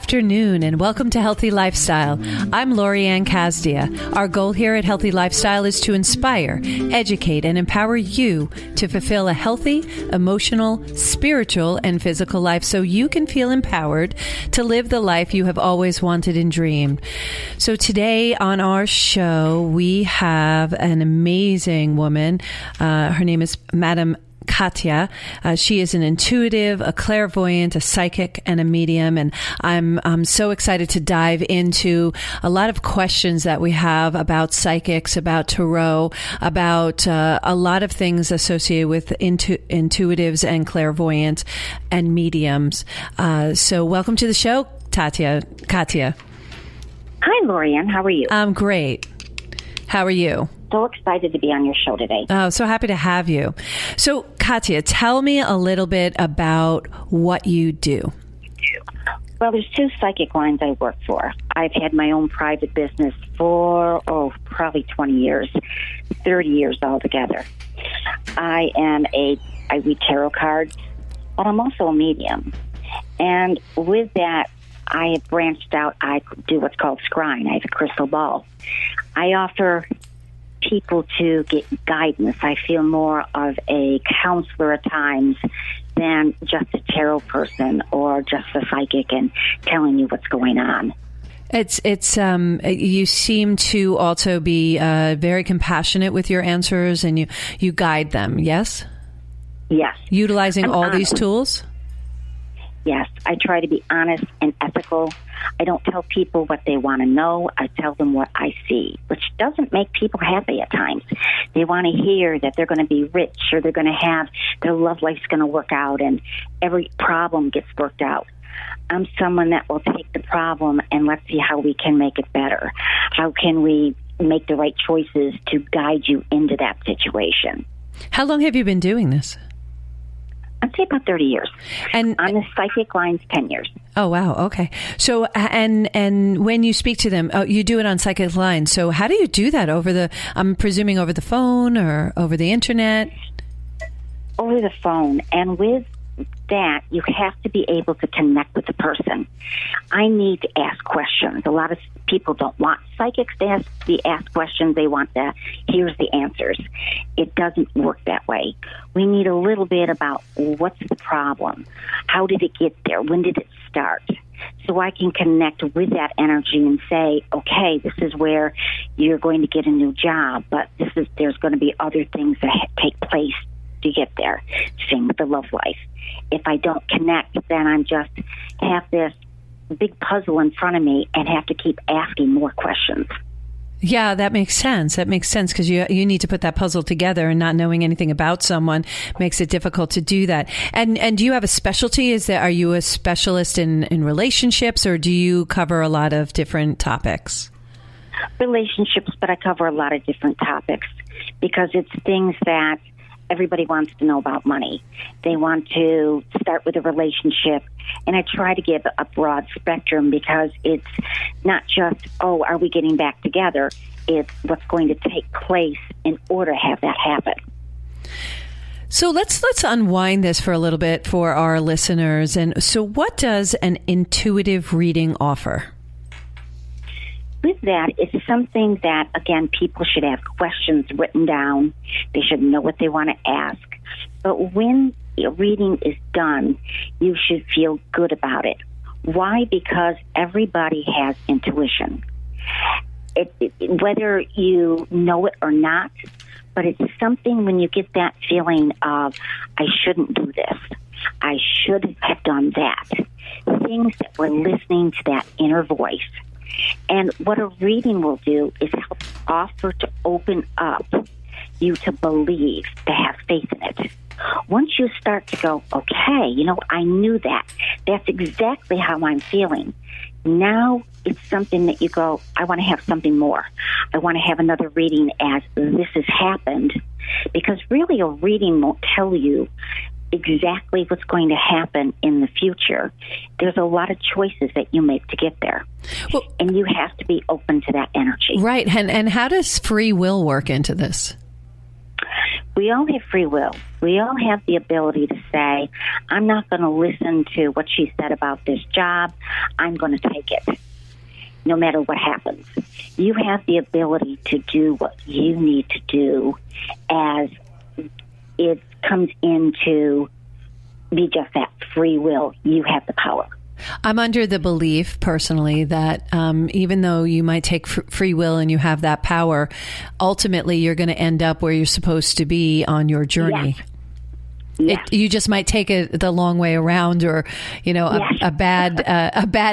afternoon and welcome to Healthy Lifestyle. I'm Lori-Ann Casdia. Our goal here at Healthy Lifestyle is to inspire, educate, and empower you to fulfill a healthy, emotional, spiritual, and physical life so you can feel empowered to live the life you have always wanted and dreamed. So today on our show, we have an amazing woman. Her name is Madam Katya. She is an intuitive, a clairvoyant, a psychic, and a medium. And I'm so excited to dive into a lot of questions that we have about psychics, about tarot, about a lot of things associated with intuitives and clairvoyants and mediums. So welcome to the show, Katya. Hi, Lori-Ann. How are you? I'm great. How are you? So excited to be on your show today. Oh, so happy to have you. So, Katya, tell me a little bit about what you do. Well, there's two psychic lines I work for. I've had my own private business for, probably 20 years, 30 years altogether. I read tarot cards, but I'm also a medium. And with that, I have branched out. I do what's called scrying. I have a crystal ball. I offer people to get guidance. I feel more of a counselor at times than just a tarot person or just a psychic and telling you what's going on. You seem to also be very compassionate with your answers, and you guide them. Yes. Yes. Utilizing all these tools. Yes, I try to be honest and ethical. I don't tell people what they want to know. I tell them what I see, which doesn't make people happy at times. They want to hear that they're going to be rich or they're going to have their love life's going to work out and every problem gets worked out. I'm someone that will take the problem and let's see how we can make it better. How can we make the right choices to guide you into that situation? How long have you been doing this? I'd say about 30 years. And on the psychic lines, 10 years. Oh, wow. Okay. So, and when you speak to them, you do it on psychic lines. So how do you do that I'm presuming over the phone or over the internet? Over the phone. And with that, you have to be able to connect with the person. I need to ask questions. A lot of people don't want psychics to ask questions. They want here's the answers. It doesn't work that way. We need a little bit about what's the problem? How did it get there? When did it start? So I can connect with that energy and say, okay, this is where you're going to get a new job, but there's going to be other things that take place to get there. Same with the love life. If I don't connect, then I'm just have this big puzzle in front of me and have to keep asking more questions. Yeah, that makes sense. That makes sense because you need to put that puzzle together, and not knowing anything about someone makes it difficult to do that. And do you have a specialty? Are you a specialist in relationships, or do you cover a lot of different topics? Relationships, but I cover a lot of different topics because it's things that everybody wants to know about money. They want to start with a relationship, and I try to give a broad spectrum because it's not just, are we getting back together? It's what's going to take place in order to have that happen. So let's unwind this for a little bit for our listeners. And so what does an intuitive reading offer? With that, it's something that, again, people should have questions written down. They should know what they want to ask. But when a reading is done, you should feel good about it. Why? Because everybody has intuition. Whether you know it or not, but it's something when you get that feeling of, I shouldn't do this. I should have done that. Things that we're listening to that inner voice. And what a reading will do is help offer to open up you to believe, to have faith in it. Once you start to go, okay, I knew that. That's exactly how I'm feeling. Now it's something that you go, I want to have something more. I want to have another reading as this has happened. Because really a reading won't tell you exactly what's going to happen in the future. There's a lot of choices that you make to get there. Well, and you have to be open to that energy. Right. And how does free will work into this? We all have free will. We all have the ability to say, I'm not going to listen to what she said about this job. I'm going to take it, no matter what happens. You have the ability to do what you need to do as it comes into be just that free will. You have the power. I'm under the belief personally that even though you might take free will and you have that power, ultimately you're going to end up where you're supposed to be on your journey. Yes. Yes. You just might take it the long way around, or a bad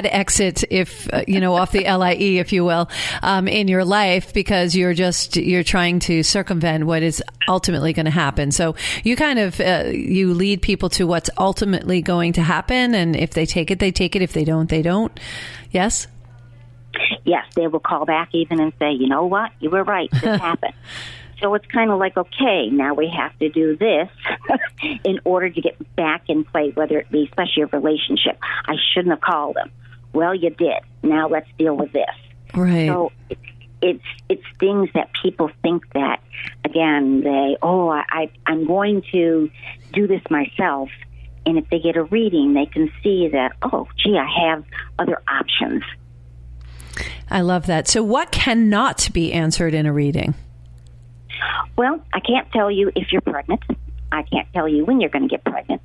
exit, if off the LIE, if you will, in your life, because you're trying to circumvent what is ultimately going to happen. So you kind of you lead people to what's ultimately going to happen, and if they take it, they take it. If they don't, they don't. Yes. Yes, they will call back even and say, you know what, you were right, this happened. So it's kind of like, okay, now we have to do this in order to get back in play, whether it be especially a relationship. I shouldn't have called them. Well, you did. Now let's deal with this. Right. So it's things that people think that, again, I'm going to do this myself. And if they get a reading, they can see that, oh, gee, I have other options. I love that. So what cannot be answered in a reading? Well, I can't tell you if you're pregnant. I can't tell you when you're going to get pregnant.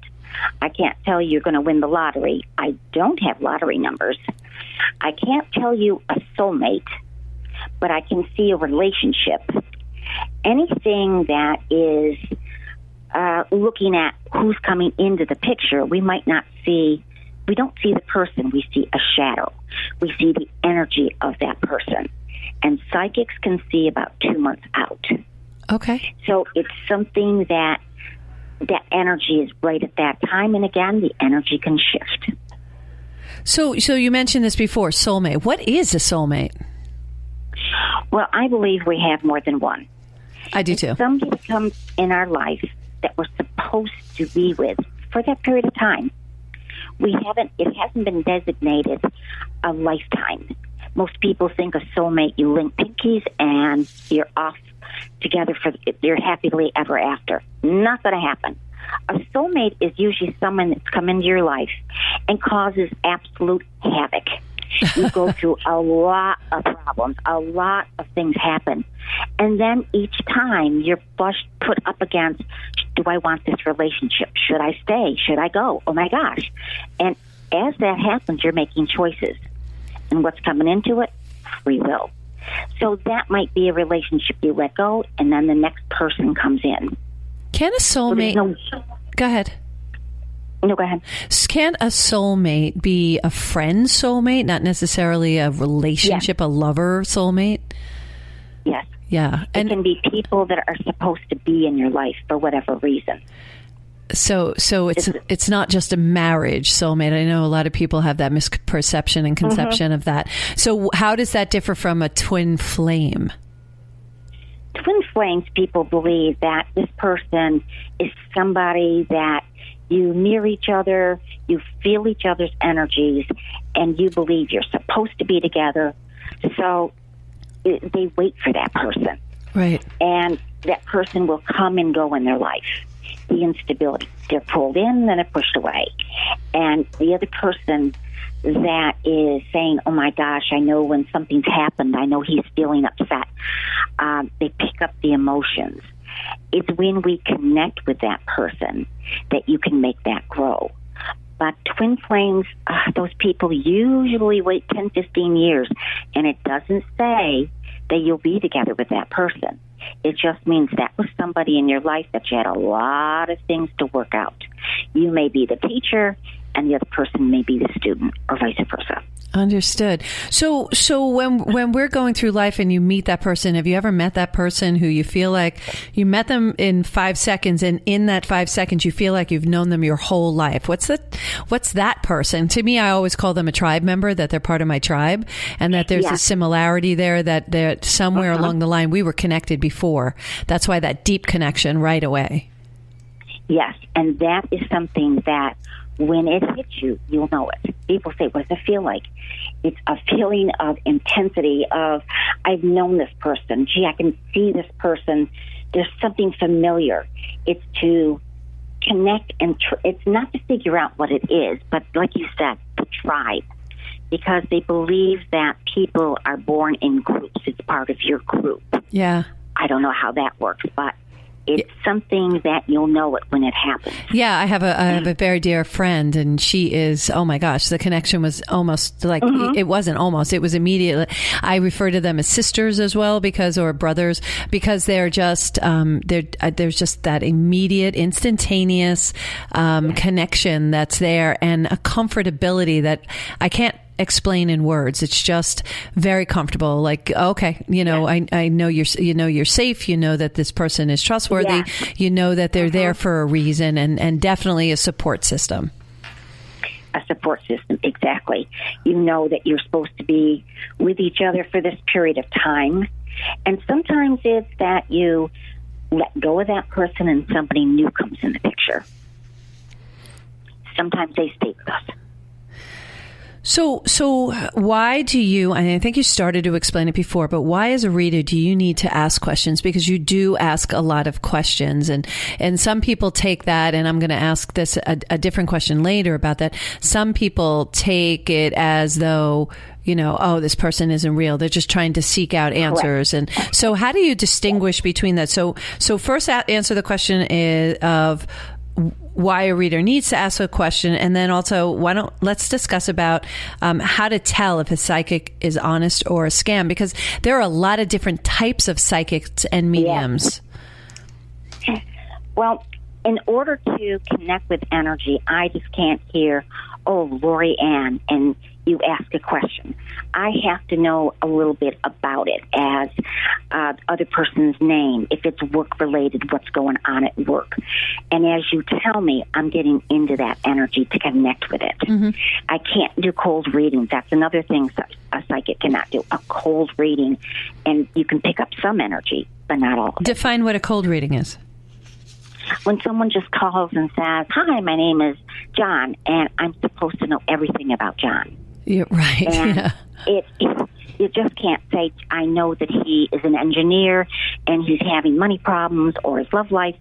I can't tell you you're going to win the lottery. I don't have lottery numbers. I can't tell you a soulmate, but I can see a relationship. Anything that is looking at who's coming into the picture, we don't see the person. We see a shadow. We see the energy of that person. And psychics can see about 2 months out. Okay. So it's something that energy is right at that time. And again, the energy can shift. So you mentioned this before, soulmate. What is a soulmate? Well, I believe we have more than one. I do too. Somebody comes in our life that we're supposed to be with for that period of time. It hasn't been designated a lifetime. Most people think a soulmate, you link pinkies and you're off together you're happily ever after. Not going to happen. A soulmate is usually someone that's come into your life and causes absolute havoc. You go through a lot of problems, a lot of things happen. And then each time you're put up against, do I want this relationship? Should I stay? Should I go? Oh my gosh. And as that happens, you're making choices. And what's coming into it? Free will. So that might be a relationship you let go, and then the next person comes in. Can a soulmate... Go ahead. No, go ahead. Can a soulmate be a friend soulmate, not necessarily a relationship, a lover soulmate? Yes. Yeah. It can be people that are supposed to be in your life for whatever reason. So it's not just a marriage soulmate. I know a lot of people have that misperception and conception of that. So how does that differ from a twin flame? Twin flames, people believe that this person is somebody that you mirror each other, you feel each other's energies, and you believe you're supposed to be together. So they wait for that person. Right. And that person will come and go in their life. The instability. They're pulled in, then they're pushed away. And the other person that is saying, oh my gosh, I know when something's happened, I know he's feeling upset. They pick up the emotions. It's when we connect with that person that you can make that grow. But twin flames, those people usually wait 10, 15 years, and it doesn't say that you'll be together with that person. It just means that was somebody in your life that you had a lot of things to work out. You may be the teacher, and the other person may be the student, or vice versa. Understood. So when we're going through life and you meet that person, have you ever met that person who you feel like you met them in 5 seconds, and in that 5 seconds you feel like you've known them your whole life? What's that person? To me, I always call them a tribe member, that they're part of my tribe, and that there's a similarity there, that somewhere along the line we were connected before. That's why that deep connection right away. Yes, and that is something that when it hits you, you'll know it. People say, what does it feel like? It's a feeling of intensity of, I've known this person. Gee, I can see this person there's something familiar. It's to connect, and it's not to figure out what it is, but like you said, the tribe. Because they believe that people are born in groups. It's part of your group. Yeah. I don't know how that works, but it's something that you'll know it when it happens. Yeah, I have a very dear friend, and she is, oh my gosh, the connection was almost like, it wasn't almost, it was immediate. I refer to them as sisters as well, or brothers, because they're just, there's just that immediate, instantaneous connection that's there, and a comfortability that I can't explain in words. It's just very comfortable. Like, okay, I know you're safe. You know that this person is trustworthy. Yeah. You know that they're there for a reason, and definitely a support system. A support system, exactly. You know that you're supposed to be with each other for this period of time. And sometimes it's that you let go of that person and somebody new comes in the picture. Sometimes they stay with us. So why do you, and I think you started to explain it before, but why as a reader do you need to ask questions? Because you do ask a lot of questions, and some people take that, and I'm going to ask this a different question later about that. Some people take it as though, this person isn't real. They're just trying to seek out answers. Correct. And so how do you distinguish between that? So first answer the question of why a reader needs to ask a question, and then also let's discuss about how to tell if a psychic is honest or a scam, because there are a lot of different types of psychics and mediums. Yes. Well, in order to connect with energy, I just can't hear, Lori Ann, and you ask a question. I have to know a little bit about it, as other person's name, if it's work-related, what's going on at work. And as you tell me, I'm getting into that energy to connect with it. Mm-hmm. I can't do cold readings. That's another thing a psychic cannot do, a cold reading. And you can pick up some energy, but not all. Define what a cold reading is. When someone just calls and says, "Hi, my name is John," and I'm supposed to know everything about John. Yeah, right. And you just can't say, "I know that he is an engineer and he's having money problems or his love life."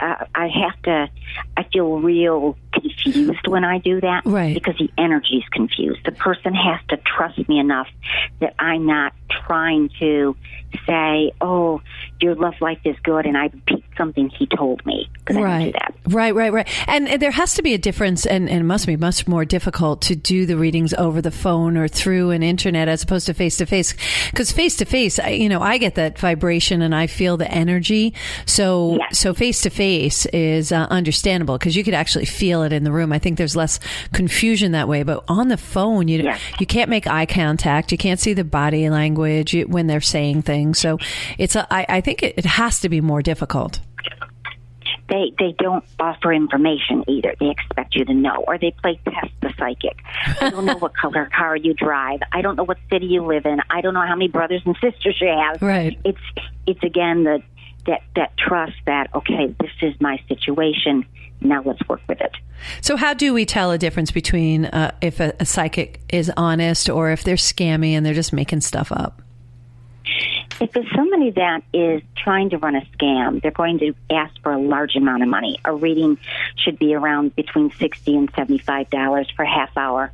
I feel real confused when I do that, right? Because the energy is confused. The person has to trust me enough that I'm not trying to say, "Oh, your love life is good," and I repeat something he told me. Right. Right. And there has to be a difference, and it must be much more difficult to do the readings over the phone or through an internet as opposed to face-to-face. Because face-to-face, I get that vibration and I feel the energy. So face-to-face is understandable because you could actually feel it in the room. I think there's less confusion that way. But on the phone, you can't make eye contact. You can't see the body language when they're saying things. So I think it has to be more difficult. They don't offer information either. They expect you to know, or they play test the psychic. I don't know what color car you drive. I don't know what city you live in. I don't know how many brothers and sisters you have. Right. It's again that trust that, okay, this is my situation. Now let's work with it. So how do we tell a difference between if a psychic is honest or if they're scammy and they're just making stuff up? If it's somebody that is trying to run a scam, they're going to ask for a large amount of money. A reading should be around between $60 and $75 for a half hour,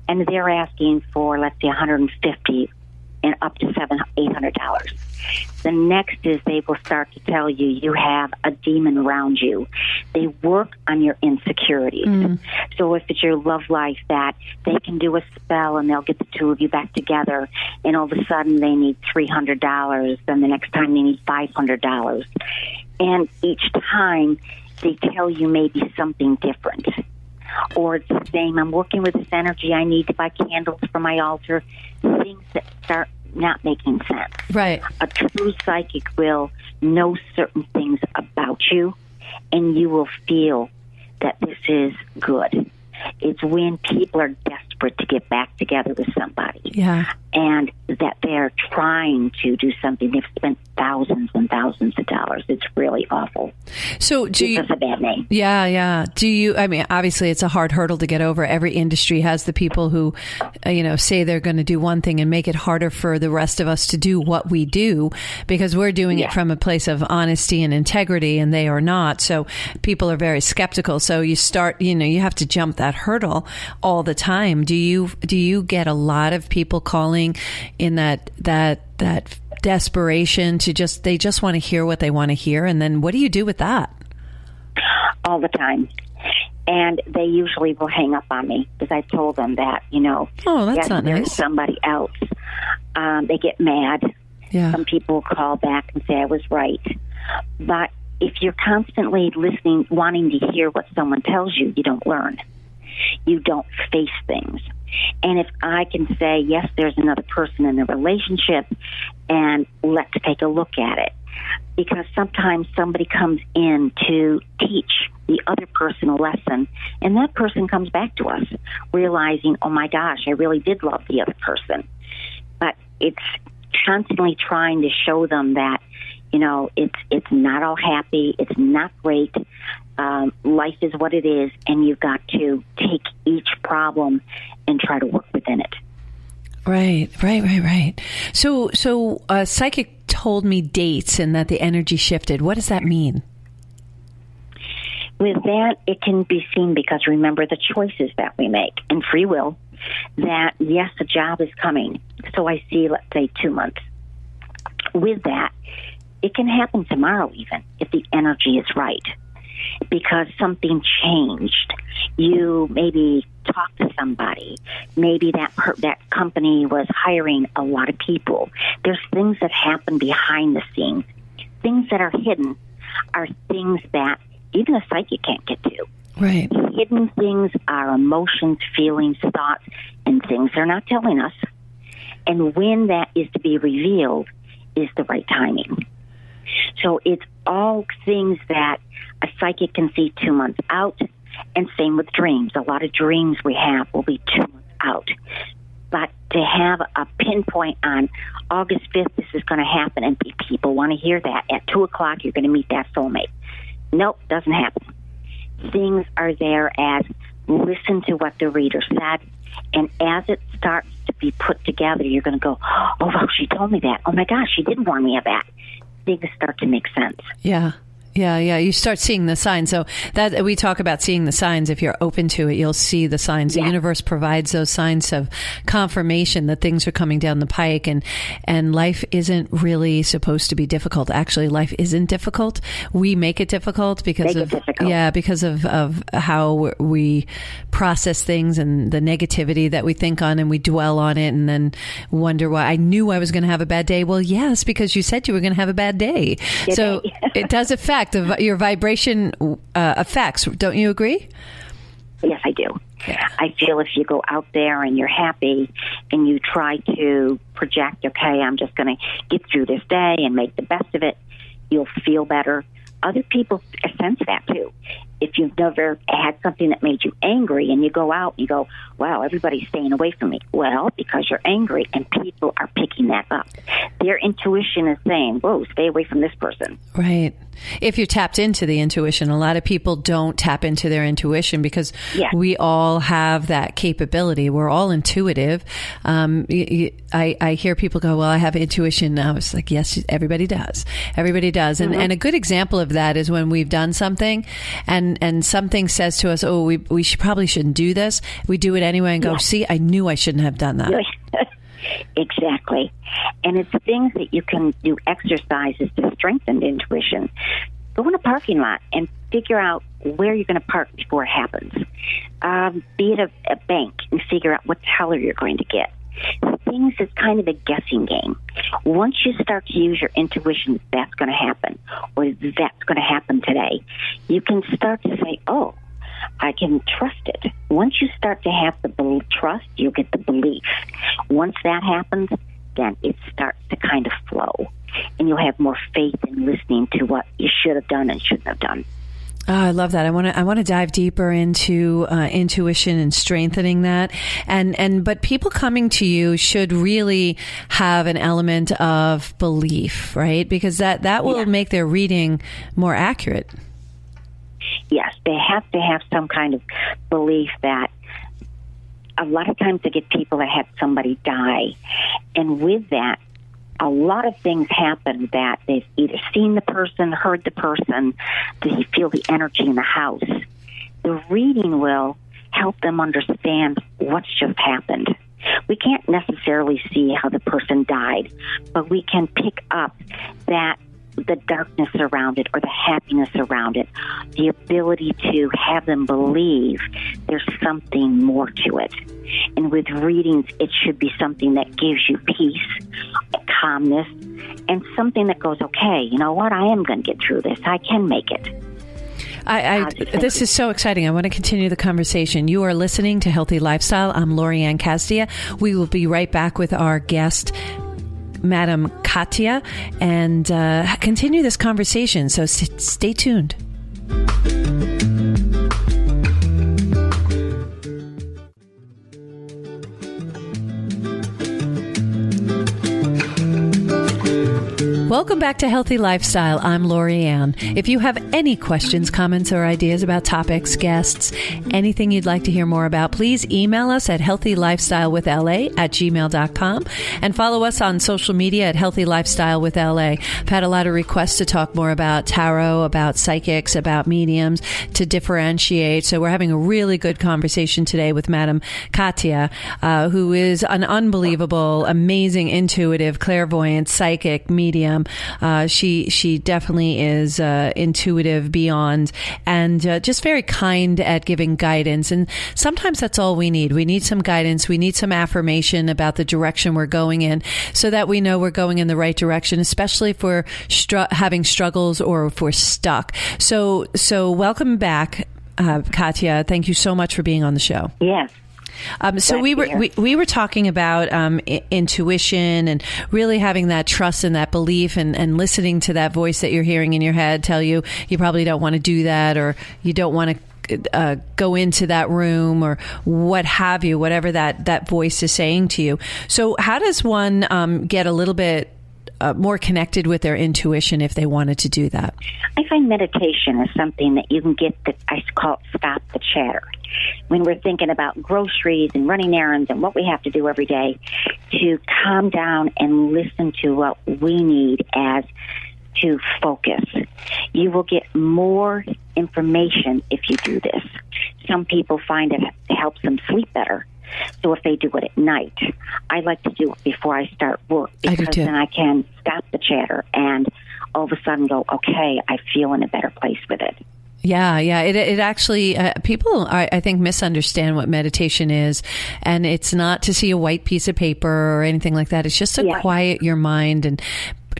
and they're asking for, let's say, $150 and up to $800. The next is they will start to tell you you have a demon around you. They work on your insecurities. Mm. So if it's your love life, that they can do a spell and they'll get the two of you back together, and all of a sudden they need $300, then the next time they need $500. And each time they tell you maybe something different. Or it's the same, I'm working with this energy, I need to buy candles for my altar. Things that start not making sense. Right. A true psychic will know certain things about you, and you will feel that this is good. It's when people are desperate to get back together with somebody. Yeah. and that they're trying to do something. They've spent thousands and thousands of dollars. It's really awful. So it's a bad name. Yeah. I mean, obviously it's a hard hurdle to get over. Every industry has the people who, say they're going to do one thing and make it harder for the rest of us to do what we do, because we're doing it from a place of honesty and integrity, and they are not. So people are very skeptical. So you start, you have to jump that hurdle all the time. Do you get a lot of people calling in that desperation to they just want to hear what they want to hear? And then what do you do with that? All the time. And they usually will hang up on me because I told them that, oh, that's not nice. There's somebody else. They get mad. Yeah. Some people call back and say I was right. But if you're constantly listening, wanting to hear what someone tells you, you don't learn. You don't face things. And if I can say, yes, there's another person in the relationship, and let's take a look at it. Because sometimes somebody comes in to teach the other person a lesson, and that person comes back to us realizing, oh my gosh, I really did love the other person. But it's constantly trying to show them that, it's not all happy, it's not great. Life is what it is, and you've got to take each problem and try to work within it. Right. So a psychic told me dates and that the energy shifted. What does that mean? With that, it can be seen because remember the choices that we make and free will, that yes, a job is coming. So I see, let's say, 2 months. With that, it can happen tomorrow even if the energy is right, because something changed. You maybe talked to somebody. Maybe that company was hiring a lot of people. There's things that happen behind the scenes. Things that are hidden are things that even a psychic can't get to. Right. Hidden things are emotions, feelings, thoughts, and things they're not telling us. And when that is to be revealed is the right timing. So it's all things that a psychic can see 2 months out, and same with dreams. A lot of dreams we have will be 2 months out. But to have a pinpoint on August 5th, this is going to happen, and people want to hear that. At 2 o'clock, you're going to meet that soulmate. Nope, doesn't happen. Things are there as listen to what the reader said, and as it starts to be put together, you're going to go, oh, wow, she told me that. Oh, my gosh, she did warn me of that. Things start to make sense. Yeah. You start seeing the signs. So that we talk about seeing the signs. If you're open to it, you'll see the signs. The universe provides those signs of confirmation that things are coming down the pike, and life isn't really supposed to be difficult. Actually, life isn't difficult. We make it difficult because of how we process things and the negativity that we think on, and we dwell on it and then wonder why. I knew I was going to have a bad day. Well, yes, because you said you were going to have a bad day. So it does affect your vibration effects. Don't you agree? Yes, I do. Yeah. I feel if you go out there and you're happy and you try to project, okay, I'm just going to get through this day and make the best of it, you'll feel better. Other people sense that too. If you've never had something that made you angry and you go out and you go, wow, everybody's staying away from me. Well, because you're angry and people are picking that up. Their intuition is saying, whoa, stay away from this person. Right. If you're tapped into the intuition, a lot of people don't tap into their intuition because we all have that capability. We're all intuitive. I hear people go, well, I have intuition. I was like, yes, everybody does. Everybody does. Mm-hmm. And a good example of that is when we've done something and something says to us, oh, we probably shouldn't do this. We do it anyway and go, see, I knew I shouldn't have done that. Exactly. And it's things that you can do exercises to strengthen intuition. Go in a parking lot and figure out where you're going to park before it happens. Be at a bank and figure out what teller you're going to get. Things is kind of a guessing game. Once you start to use your intuition, that's going to happen, or that's going to happen today, you can start to say, oh, I can trust it. Once you start to have the trust, you'll get the belief. Once that happens, then it starts to kind of flow, and you'll have more faith in listening to what you should have done and shouldn't have done. Oh, I love that. I want to dive deeper into intuition and strengthening that. But people coming to you should really have an element of belief, right? Because that will make their reading more accurate. Yes, they have to have some kind of belief that a lot of times I get people that had somebody die. And with that, a lot of things happen that they've either seen the person, heard the person, they feel the energy in the house. The reading will help them understand what's just happened. We can't necessarily see how the person died, but we can pick up that the darkness around it or the happiness around it, the ability to have them believe there's something more to it. And with readings, it should be something that gives you peace, calmness, and something that goes, okay, you know what, I am going to get through this. I can make it. This is so exciting. I want to continue the conversation. You are listening to Healthy Lifestyle. I'm Lori-Ann Casdia. We will be right back with our guest, Madam Katya, and continue this conversation. So stay tuned. Welcome back to Healthy Lifestyle. I'm Lori-Ann. If you have any questions, comments, or ideas about topics, guests, anything you'd like to hear more about, please email us at healthylifestylewithla@gmail.com and follow us on social media at Healthy Lifestyle with LA. I've had a lot of requests to talk more about tarot, about psychics, about mediums, to differentiate. So we're having a really good conversation today with Madam Katya, who is an unbelievable, amazing, intuitive, clairvoyant, psychic, medium. She definitely is intuitive beyond, and just very kind at giving guidance. And sometimes that's all we need. We need some guidance. We need some affirmation about the direction we're going in, so that we know we're going in the right direction, especially if we're having struggles or if we're stuck. So welcome back, Katya. Thank you so much for being on the show. Yes. So we were talking about intuition and really having that trust and that belief, and listening to that voice that you're hearing in your head tell you probably don't want to do that, or you don't want to go into that room, or what have you, whatever that voice is saying to you. So how does one get a little bit more connected with their intuition if they wanted to do that? I find meditation is something that you can get, I call it stop the chatter. When we're thinking about groceries and running errands and what we have to do every day, to calm down and listen to what we need as to focus. You will get more information if you do this. Some people find it helps them sleep better. So if they do it at night, I like to do it before I start work, because then I can stop the chatter and all of a sudden go, okay, I feel in a better place with it. Yeah. It actually, people, I think, misunderstand what meditation is. And it's not to see a white piece of paper or anything like that. It's just to quiet your mind and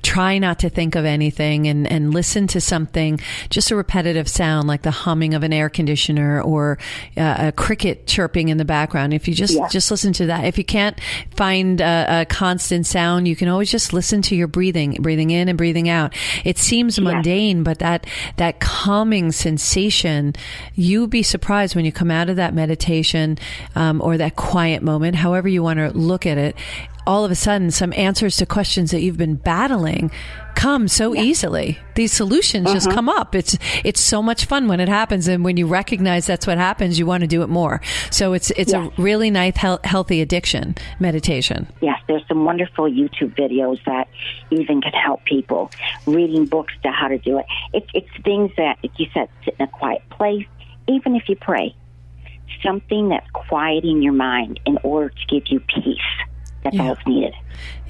try not to think of anything, and listen to something, just a repetitive sound like the humming of an air conditioner, or a cricket chirping in the background. If you just listen to that. If you can't find a constant sound, you can always just listen to your breathing in and breathing out. It seems mundane, but that calming sensation, you'd be surprised when you come out of that meditation, or that quiet moment, however you want to look at it. All of a sudden, some answers to questions that you've been battling come so easily. These solutions just come up. It's so much fun when it happens, and when you recognize that's what happens, you want to do it more. So it's a really nice, healthy addiction, meditation. Yes, there's some wonderful YouTube videos that even can help people. Reading books to how to do it. It's things that, like you said, sit in a quiet place. Even if you pray, something that's quieting your mind in order to give you peace. That's all it's needed.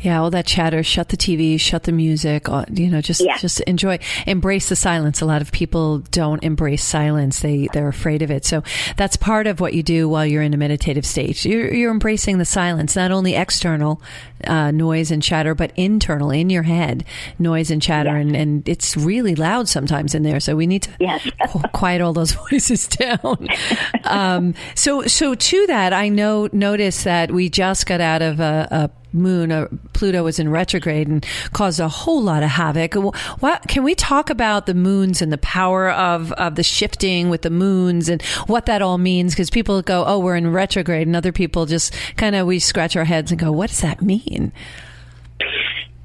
Yeah, all that chatter, shut the TV, shut the music, just enjoy, embrace the silence. A lot of people don't embrace silence. They're afraid of it. So that's part of what you do while you're in a meditative state. You're embracing the silence, not only external noise and chatter, but internal, in your head, noise and chatter. And it's really loud sometimes in there. So we need to quiet all those voices down. So to that, I noticed that we just got out of a Pluto was in retrograde and caused a whole lot of havoc. Can we talk about the moons and the power of the shifting with the moons and what that all means? Because people go, oh, we're in retrograde, and other people just we scratch our heads and go, what does that mean?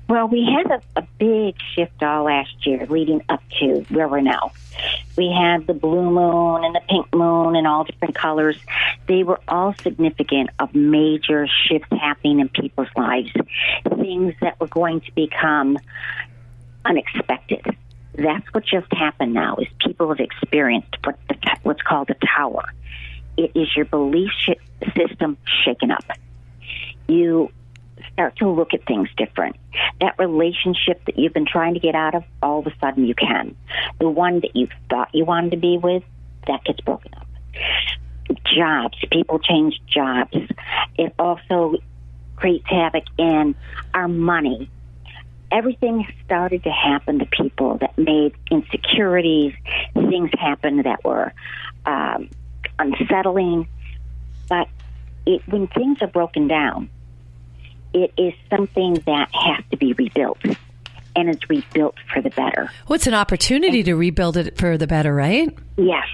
Well, we had a big shift all last year leading up to where we're now. We had the blue moon and the pink moon and all different colors. They were all significant of major shifts happening in people's lives, things that were going to become unexpected. That's what just happened now, is people have experienced what's called a tower. It is your belief system shaken up. You start to look at things different. That relationship that you've been trying to get out of, all of a sudden you can. The one that you thought you wanted to be with, that gets broken up. Jobs, people change jobs. It also creates havoc in our money. Everything started to happen to people that made insecurities, things happen that were unsettling. But when things are broken down, it is something that has to be rebuilt, and it's rebuilt for the better. Well, it's an opportunity to rebuild it for the better, right? Yes.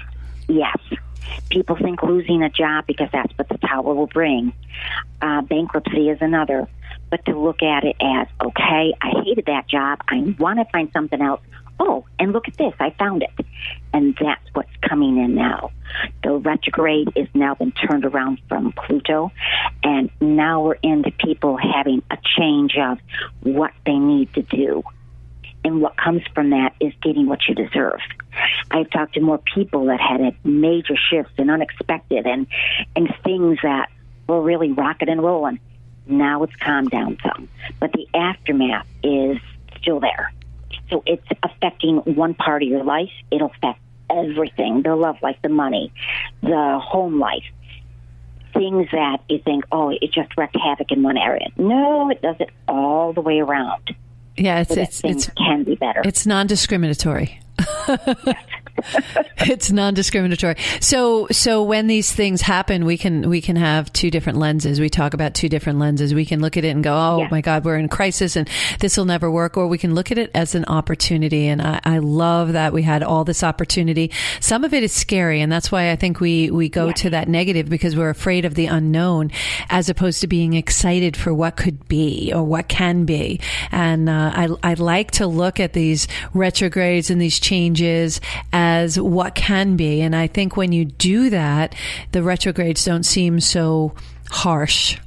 People think losing a job because that's what the tower will bring. Bankruptcy is another. But to look at it as, okay, I hated that job. I want to find something else. Oh, and look at this. I found it. And that's what's coming in now. The retrograde is now been turned around from Pluto, and now we're into people having a change of what they need to do. And what comes from that is getting what you deserve. I've talked to more people that had major shifts and unexpected and things that were really rocking and rolling. Now it's calmed down some. But the aftermath is still there. So it's affecting one part of your life. It'll affect everything, the love life, the money, the home life. Things that you think, oh, it just wreaked havoc in one area. No, it does it all the way around. Yeah, things can be better. It's non-discriminatory. It's non-discriminatory. So when these things happen, we can have two different lenses. We talk about two different lenses. We can look at it and go, oh my God, we're in crisis and this will never work. Or we can look at it as an opportunity. And I love that we had all this opportunity. Some of it is scary. And that's why I think we go to that negative, because we're afraid of the unknown as opposed to being excited for what could be or what can be. And I like to look at these retrogrades and these changes as what can be. And I think when you do that, the retrogrades don't seem so harsh.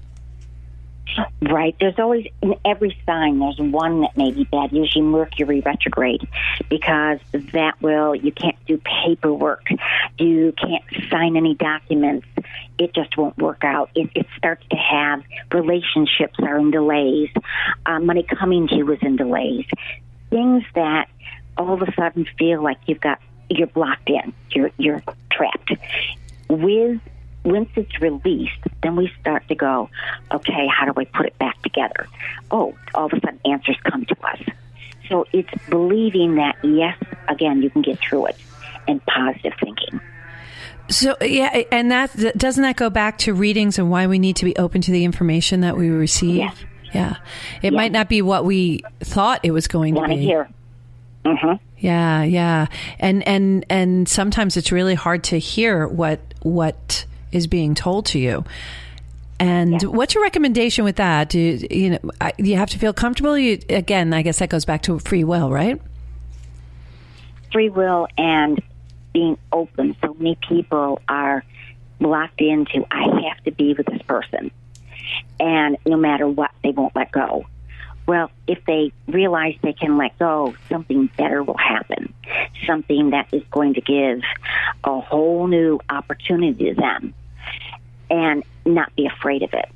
Right. There's always, in every sign, there's one that may be bad, usually Mercury retrograde, because you can't do paperwork. You can't sign any documents. It just won't work out. It starts to have relationships are in delays. Money coming to you is in delays. Things that all of a sudden feel like you're blocked in. You're trapped. Once it's released, then we start to go, okay, how do I put it back together? Oh, all of a sudden answers come to us. So it's believing that, yes, again, you can get through it, and positive thinking. So, yeah, and doesn't that go back to readings and why we need to be open to the information that we receive? Yes. Yeah. It might not be what we thought it was going to be. Hear. Mm-hmm. Yeah. And sometimes it's really hard to hear what is being told to you. And what's your recommendation with that? Do you have to feel comfortable? Again, I guess that goes back to free will, right? Free will and being open. So many people are locked into, I have to be with this person. And no matter what, they won't let go. Well, if they realize they can let go, something better will happen. Something that is going to give a whole new opportunity to them, and not be afraid of it.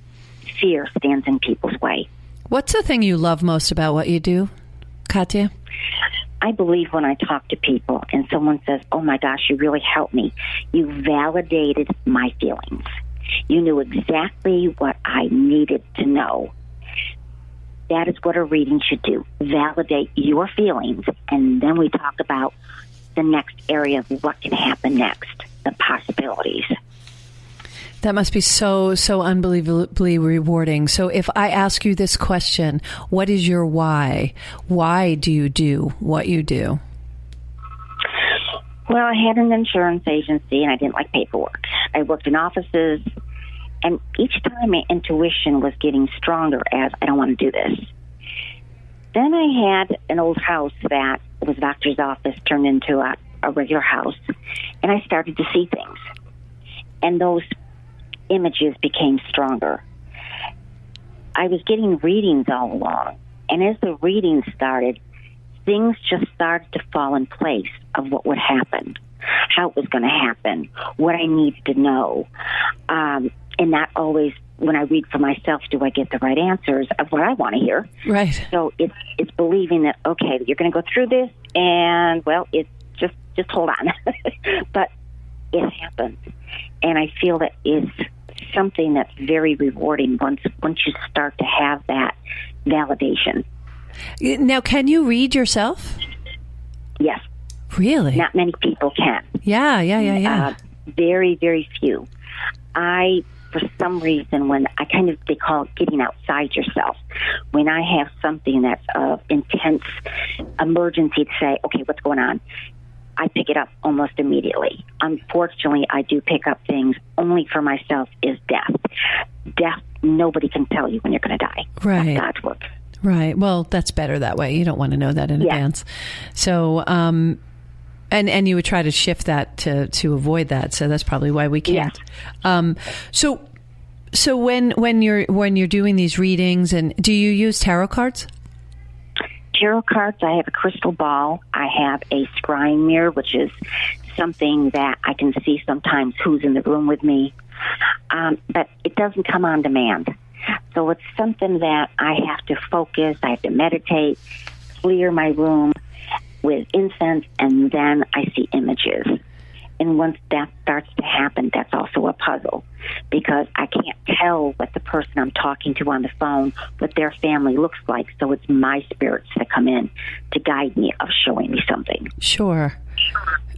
Fear stands in people's way. What's the thing you love most about what you do, Katya? I believe when I talk to people and someone says, oh my gosh, you really helped me. You validated my feelings. You knew exactly what I needed to know. That is what a reading should do. Validate your feelings, and then we talk about the next area of what can happen next, the possibilities. That must be so unbelievably rewarding. So if I ask you this question, what is your why? Why do you do what you do? Well, I had an insurance agency, and I didn't like paperwork. I worked in offices, and each time my intuition was getting stronger as I don't want to do this. Then I had an old house that was a doctor's office turned into a regular house, and I started to see things. And those images became stronger. I was getting readings all along, and as the readings started, things just started to fall in place of what would happen, how it was going to happen, what I needed to know. And not always, when I read for myself, do I get the right answers of what I want to hear. Right. So it's believing that, okay, you're going to go through this, and, well, it's just hold on. But it happens. And I feel that is something that's very rewarding once you start to have that validation. Now, can you read yourself? Yes. Really? Not many people can. Yeah. Very, very few. For some reason, when they call it getting outside yourself. When I have something that's of intense emergency to say, okay, what's going on? I pick it up almost immediately. Unfortunately, I do pick up things only for myself is death. Death, nobody can tell you when you're going to die. Right. That's God's work. Right. Well, that's better that way. You don't want to know that in advance. So, and you would try to shift that to avoid that. So that's probably why we can't. Yes. So when you're doing these readings, and do you use tarot cards? Tarot cards, I have a crystal ball. I have a scrying mirror, which is something that I can see sometimes who's in the room with me. But it doesn't come on demand. So it's something that I have to focus, I have to meditate, clear my room with incense, and then I see images. And once that starts to happen, that's also a puzzle, because I can't tell what the person I'm talking to on the phone, what their family looks like. So it's my spirits that come in to guide me of showing me something. Sure.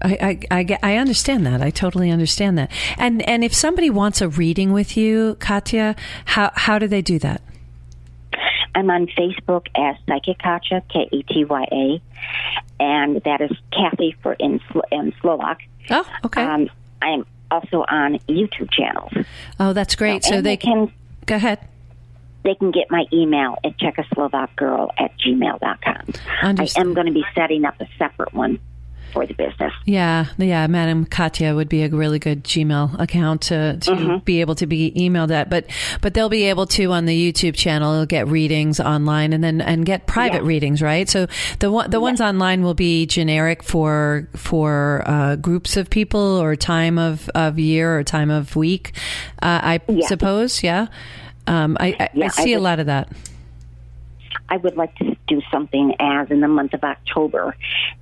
I understand that. I totally understand that. And if somebody wants a reading with you, Katya, how do they do that? I'm on Facebook as Psychic Katya, Katya, and that is Kathy in Slovak. Oh, okay. I'm also on YouTube channels. Oh, that's great. So they can go ahead. They can get my email at czechoslovakgirl@gmail.com. I am going to be setting up a separate one for the business. Yeah. Madam Katya would be a really good Gmail account to be able to be emailed at. But they'll be able to, on the YouTube channel, get readings online and get private readings, right? So the ones online will be generic for groups of people or time of year or time of week, I suppose. Yeah. I see a lot of that. I would like to do something as in the month of October.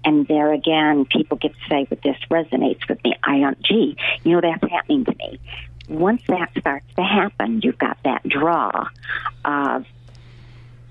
And there again, people get to say, but this resonates with me. That's happening to me. Once that starts to happen, you've got that draw of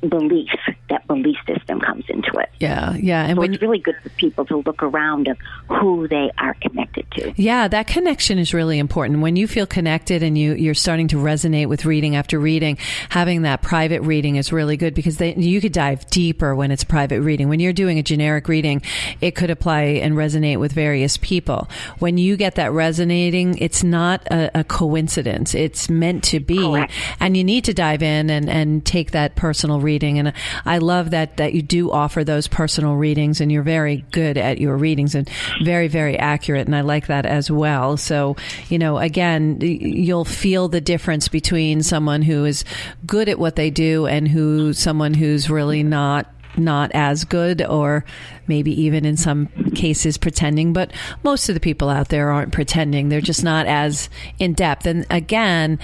belief. That belief system comes into it. Yeah. And so it's really good for people to look around of who they are connected to. Yeah, that connection is really important. When you feel connected and you're starting to resonate with reading after reading, having that private reading is really good, because you could dive deeper when it's private reading. When you're doing a generic reading, it could apply and resonate with various people. When you get that resonating, it's not a coincidence. It's meant to be. Correct. And you need to dive in and take that personal reading. And I love that you do offer those personal readings, and you're very good at your readings and very, very accurate. And I like that as well. So, again, you'll feel the difference between someone who is good at what they do and someone who's really not as good, or maybe even in some cases pretending. But most of the people out there aren't pretending. They're just not as in depth. And again,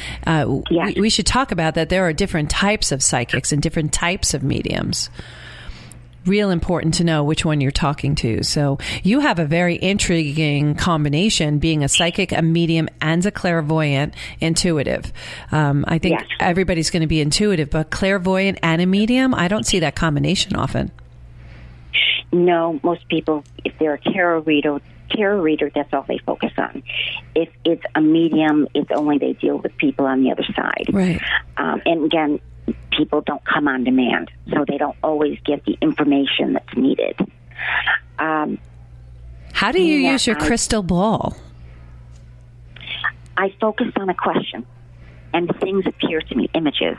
we should talk about that. There are different types of psychics and different types of mediums. Real important to know which one you're talking to. So you have a very intriguing combination, being a psychic, a medium, and a clairvoyant intuitive. I think everybody's going to be intuitive, but clairvoyant and a medium, I don't see that combination often. No, most people, if they're a tarot tarot reader, that's all they focus on. If it's a medium, it's only they deal with people on the other side. Right. And again, people don't come on demand, so they don't always get the information that's needed. How do you use your crystal ball? I focus on a question, and things appear to me, images.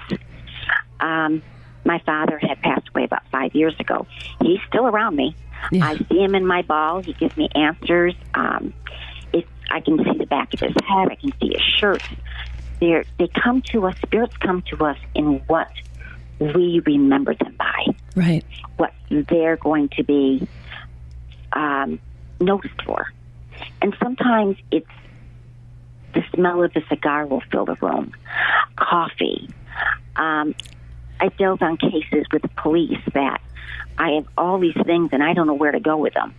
My father had passed away about 5 years ago. He's still around me. Yeah. I see him in my ball. He gives me answers. I can see the back of his head. I can see his shirt. They come to us, spirits come to us in what we remember them by. Right. What they're going to be noticed for. And sometimes it's the smell of a cigar will fill the room. Coffee. I dealt on cases with the police that I have all these things and I don't know where to go with them.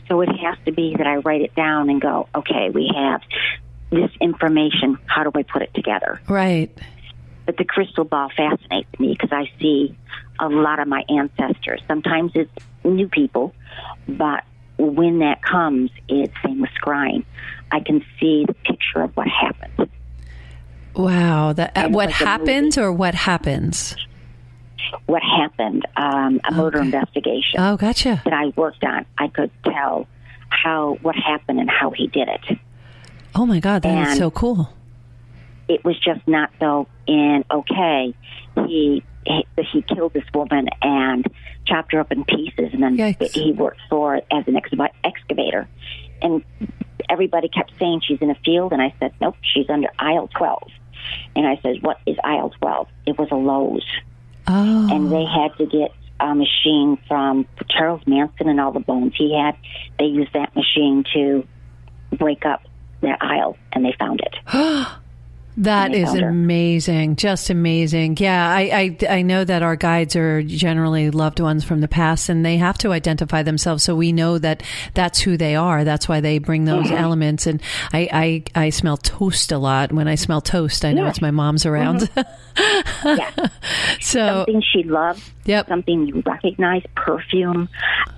So it has to be that I write it down and go, okay, we have this information. How do I put it together? Right. But the crystal ball fascinates me because I see a lot of my ancestors. Sometimes it's new people, but when that comes, it's same with scrying. I can see the picture of what happened. Wow. What happened or what happens? What happened, a murder investigation. Oh, gotcha. That I worked on. I could tell what happened and how he did it. Oh my God, that is so cool. It was just not so he killed this woman and chopped her up in pieces, and then he worked for it as an excavator. And everybody kept saying she's in a field, and I said, nope, she's under aisle 12. And I said, what is aisle 12? It was a Lowe's. Oh. And they had to get a machine from Charles Manson and all the bones he had. They used that machine to break up that aisle, and they found it. That is amazing. Just amazing. Yeah, I know that our guides are generally loved ones from the past, and they have to identify themselves so we know that that's who they are. That's why they bring those elements. And I smell toast a lot. When I smell toast, I know it's my mom's around. Yeah. So something she loves, something you recognize, perfume.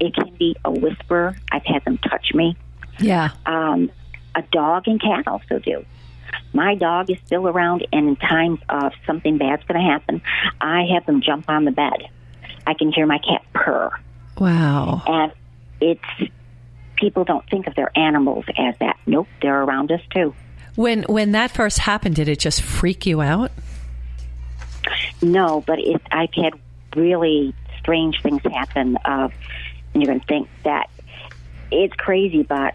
It can be a whisper. I've had them touch me. Yeah. A dog and cat also do. My dog is still around, and in times of something bad's going to happen, I have them jump on the bed. I can hear my cat purr. Wow. And people don't think of their animals as that. Nope, they're around us too. When that first happened, did it just freak you out? No, but I've had really strange things happen. And you're going to think that it's crazy, but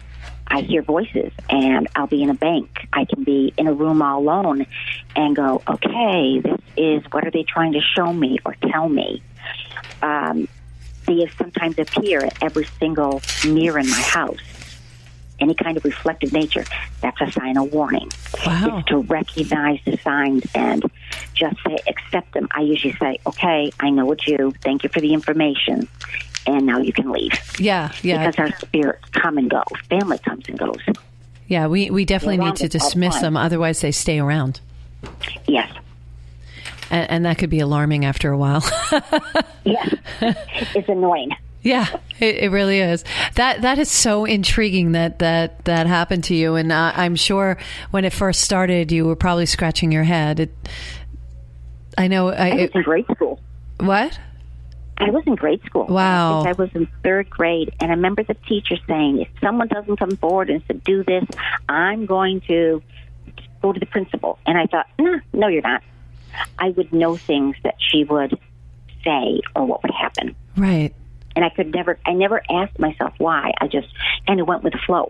I hear voices, and I'll be in a bank. I can be in a room all alone and go, okay, this is, what are they trying to show me or tell me? They sometimes appear at every single mirror in my house. Any kind of reflective nature, that's a sign of warning. Wow. It's to recognize the signs and just say, accept them. I usually say, okay, I know it's you. Thank you for the information. And now you can leave. Yeah. Because our spirits come and go. Family comes and goes. Yeah, we definitely need to dismiss them. Otherwise, they stay around. Yes. And that could be alarming after a while. Yes. It's annoying. Yeah, it really is. That is so intriguing that happened to you. And I'm sure when it first started, you were probably scratching your head. I know. I was in grade school. What? I was in grade school. Wow. I was in third grade, and I remember the teacher saying, if someone doesn't come forward and said, do this, I'm going to go to the principal. And I thought, no, you're not. I would know things that she would say or what would happen. Right. And I never asked myself why. I just kind of went with the flow.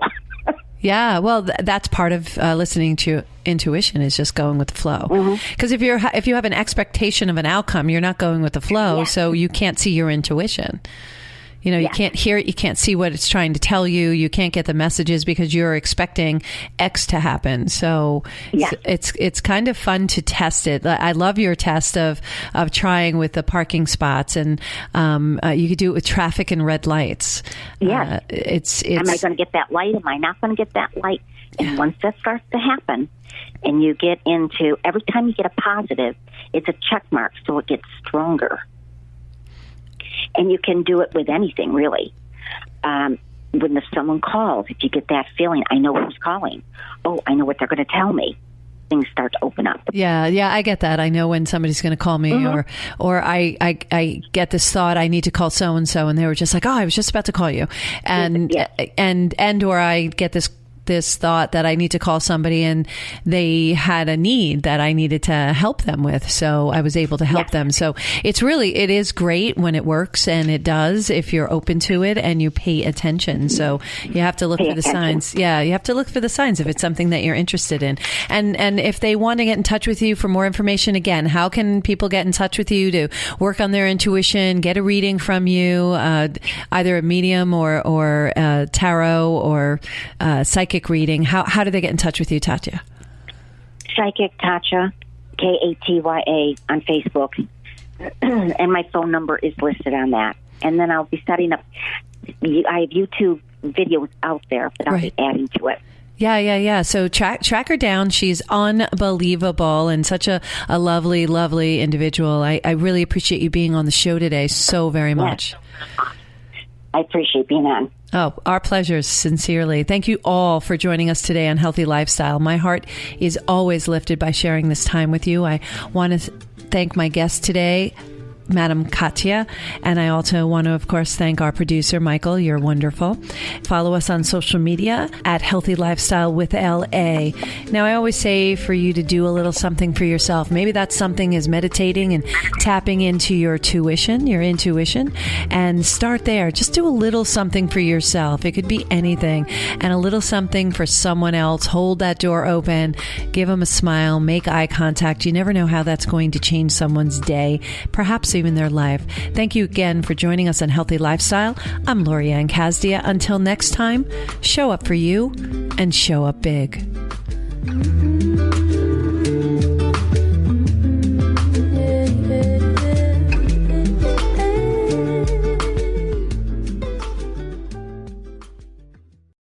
Yeah, well, that's part of listening to intuition, is just going with the flow. Because if you have an expectation of an outcome, you're not going with the flow, so you can't see your intuition. You know, you can't hear it, you can't see what it's trying to tell you, you can't get the messages because you're expecting X to happen. So it's kind of fun to test it. I love your test of trying with the parking spots, and you could do it with traffic and red lights. Yeah. It's am I going to get that light? Am I not going to get that light? And once that starts to happen, and you get into, every time you get a positive, it's a check mark, so it gets stronger. And you can do it with anything, really. if someone calls, if you get that feeling, I know who's calling. Oh, I know what they're going to tell me. Things start to open up. Yeah, I get that. I know when somebody's going to call me, or I get this thought I need to call so and so, and they were just like, oh, I was just about to call you, and or I get this thought that I need to call somebody and they had a need that I needed to help them with. So I was able to help them. So it is great when it works, and it does if you're open to it and you pay attention. So you have to look for the signs. Yeah, you have to look for the signs if it's something that you're interested in. And if they want to get in touch with you for more information, again, how can people get in touch with you to work on their intuition, get a reading from you, either a medium or tarot or psychic reading? How do they get in touch with you, Katya? Psychic Katya, Katya on Facebook, and my phone number is listed on that. And then I'll be setting up. I have YouTube videos out there that I'll be adding to it. Yeah. So track her down. She's unbelievable and such a lovely, lovely individual. I really appreciate you being on the show today so very much. Yes. I appreciate being on. Oh, our pleasure, sincerely. Thank you all for joining us today on Healthy Lifestyle. My heart is always lifted by sharing this time with you. I want to thank my guest today, Madam Katya. And I also want to, of course, thank our producer, Michael. You're wonderful. Follow us on social media at Healthy Lifestyle with LA. Now, I always say for you to do a little something for yourself. Maybe that something is meditating and tapping into your intuition, and start there. Just do a little something for yourself. It could be anything, and a little something for someone else. Hold that door open, give them a smile, make eye contact. You never know how that's going to change someone's day, perhaps even their life. Thank you again for joining us on Healthy Lifestyle. I'm Lorianne Casdia. Until next time, show up for you and show up big.